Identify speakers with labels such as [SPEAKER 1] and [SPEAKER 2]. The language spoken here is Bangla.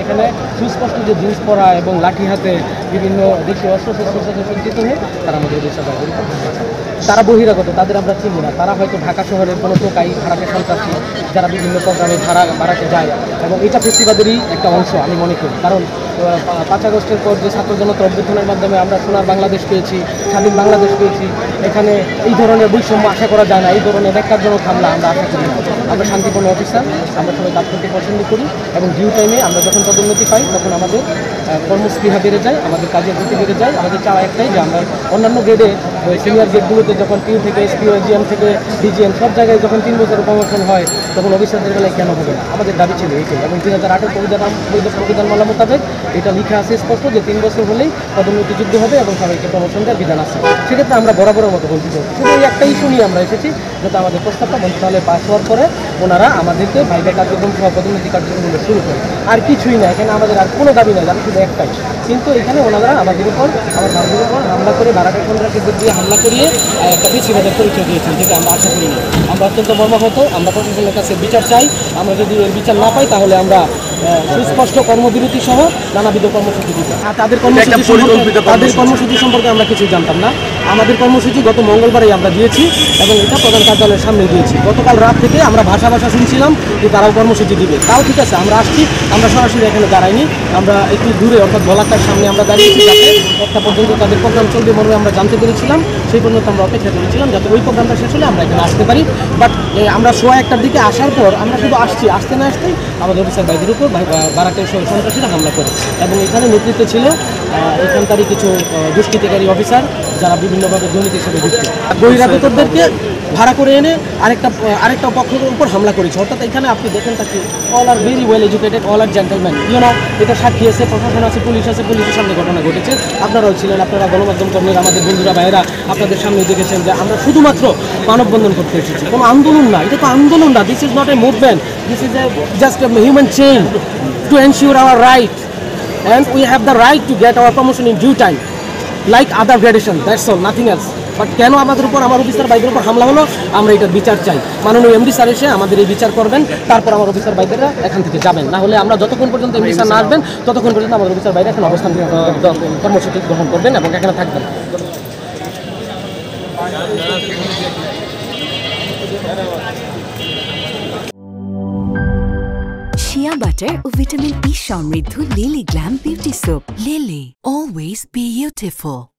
[SPEAKER 1] এখানে সুস্পষ্ট যে জিন্স পরা এবং লাঠি হাতে বিভিন্ন দেশীয় অস্ত্রশস্ত্রের সাথে সজ্জিত হয়ে তারা আমাদের দেশের বাইরে তারা বহিরাগত, তাদের আমরা চিনি না। তারা হয়তো ঢাকা শহরের কোনো টোকাই ভাড়াটে সন্ত্রাসী যারা বিভিন্ন প্রোগ্রামে বাড়াতে যায়, এবং এটা ফেস্টিভালেরই একটা অংশ আমি মনে করি। কারণ 5 আগস্টের পর যে ছাত্র জনতা অভ্যুত্থানের মাধ্যমে আমরা সোনার বাংলাদেশ পেয়েছি, স্বাধীন বাংলাদেশ পেয়েছি, এখানে এই ধরনের বৈষম্য আশা করা যায় না, এই ধরনের ন্যাক্কারজনক হামলা আমরা আশা করি না। আমরা শান্তিপূর্ণ অফিসার, আমরা সবাই কাজ করতে পছন্দ করি, এবং ডিউ টাইমে আমরা যখন পদোন্নতি পাই তখন আমাদের কর্মস্পৃহা বেড়ে যায়, আমাদের কাজের গতি বেড়ে যায়। আমাদের চাওয়া একটাই যে আমরা অন্যান্য গ্রেডে সিনিয়র গ্রেডগুলোতে যখন পিউ থেকে এসপিও, জিএম থেকে ডিজিএম সব জায়গায় যখন 3 বছরের প্রমোশন হয় তখন অফিসারদের বেলায় কেন হবে না? আমাদের দাবি ছিল এইটাই, এবং 2008 সংবিধানমালা মোতাবেক এটা লিখা আছে স্পষ্ট যে 3 বছর হলেই পদোন্নতিযোগ্য হবে এবং সবাইকে প্রমোশন দেওয়ার বিধান আছে। সেক্ষেত্রে আমরা বরাবরের মতো বঞ্চিত হচ্ছি। শুধু এই একটা ইস্যু নিয়ে আমরা এসেছি, যাতে আমাদের প্রস্তাবটা মন্ত্রণালয়ে পাস হওয়ার পরে ওনারা আমাদেরকে ভাইবা কার্যক্রম সহ পদোন্নতি কার্যক্রমগুলো শুরু করে। আর কিছুই না, এখানে আমাদের আর কোনো দাবি নেই, দাবি শুধু একটাই। কিন্তু এখানে ওনারা আমাদের উপর, আমার ভাইদের উপর হামলা করে, বারাকা কন্ট্রাক্টরদের দিয়ে হামলা করিয়ে একটা বেশিবাদের পরিচয় দিয়েছেন, যেটা আমরা আশা করি না। আমরা অত্যন্ত মর্মাহত, আমরা প্রশাসনের কাছে বিচার চাই। আমরা যদি এর বিচার না পাই তাহলে আমরা সুস্পষ্ট কর্মবিরতি সহ নানাবিধ কর্মসূচি দিব। আর তাদের কর্মসূচি সম্পর্কে আমরা কিছু জানতাম না। আমাদের কর্মসূচি গত মঙ্গলবারেই আমরা দিয়েছি, এবং এটা প্রধান কার্যালয়ের সামনে দিয়েছি। গতকাল রাত থেকে আমরা ভাষা শুনছিলাম যে তারাও কর্মসূচি দিবে। তাও ঠিক আছে, আমরা আসছি, আমরা সরাসরি এখানে দাঁড়াইনি, আমরা একটু দূরে অর্থাৎ বলাকার সামনে আমরা দাঁড়িয়েছি, যাতে একটা পর্যন্ত তাদের প্রোগ্রাম চলবে মর্মে আমরা জানতে পেরেছিলাম। সেই পর্যন্ত আমরা অপেক্ষা করেছিলাম যাতে ওই প্রোগ্রামটা শেষ হলে আমরা এখানে আসতে পারি। বাট আমরা 1:15টার দিকে আসার পর আমরা শুধু আসতে না আসতেই আমাদের অফিসার ভাইদের উপর বারাকের সন্ত্রাসীরা হামলা করে, এবং এখানে নেতৃত্বে ছিল এখানকারই কিছু দুষ্কৃতিকারী অফিসার যারা বিভিন্নভাবে দুর্নীতির সাথে যুক্ত। বহিরাগতদেরকে ভাড়া করে এনে আরেকটা পক্ষের উপর হামলা করেছে। অর্থাৎ এখানে আপনি দেখেন থাকি all are very well educated, all are gentleman, এটা সাক্ষী আছে, প্রশাসন আছে, পুলিশ আছে, পুলিশের সামনে ঘটনা ঘটেছে। আপনারাও ছিলেন, আপনারা গণমাধ্যম কর্মীরা, আমাদের বন্ধুরা ভাইয়েরা আপনাদের সামনে দেখেছেন যে আমরা শুধুমাত্র মানববন্ধন করতে এসেছি, কোনো আন্দোলন না। এটা তো আন্দোলন না, this is not a movement, this is just a human chain to ensure hour right, and we have the right to get our promotion in due time like other gradation, that's all, nothing else. But কেন আমাদের উপর, আমার অফিসার ভাইদের উপর হামলা হলো, আমরা এটা বিচার চাই। মাননীয় এমডি স্যার এসে আমাদের এই বিচার করবেন, তারপর আমার অফিসার ভাইদেরা এখান থেকে যাবেন। না হলে আমরা যতক্ষণ পর্যন্ত এমডি স্যার না আসবেন ততক্ষণ পর্যন্ত আমাদের অফিসার ভাইরা এখন অবস্থান কর্মসূচি গ্রহণ করবেন এবং এখানে থাকবেন।
[SPEAKER 2] শিয়া বাটার ও ভিটামিন ই সমৃদ্ধ lily glam beauty soap. Lily, always beautiful.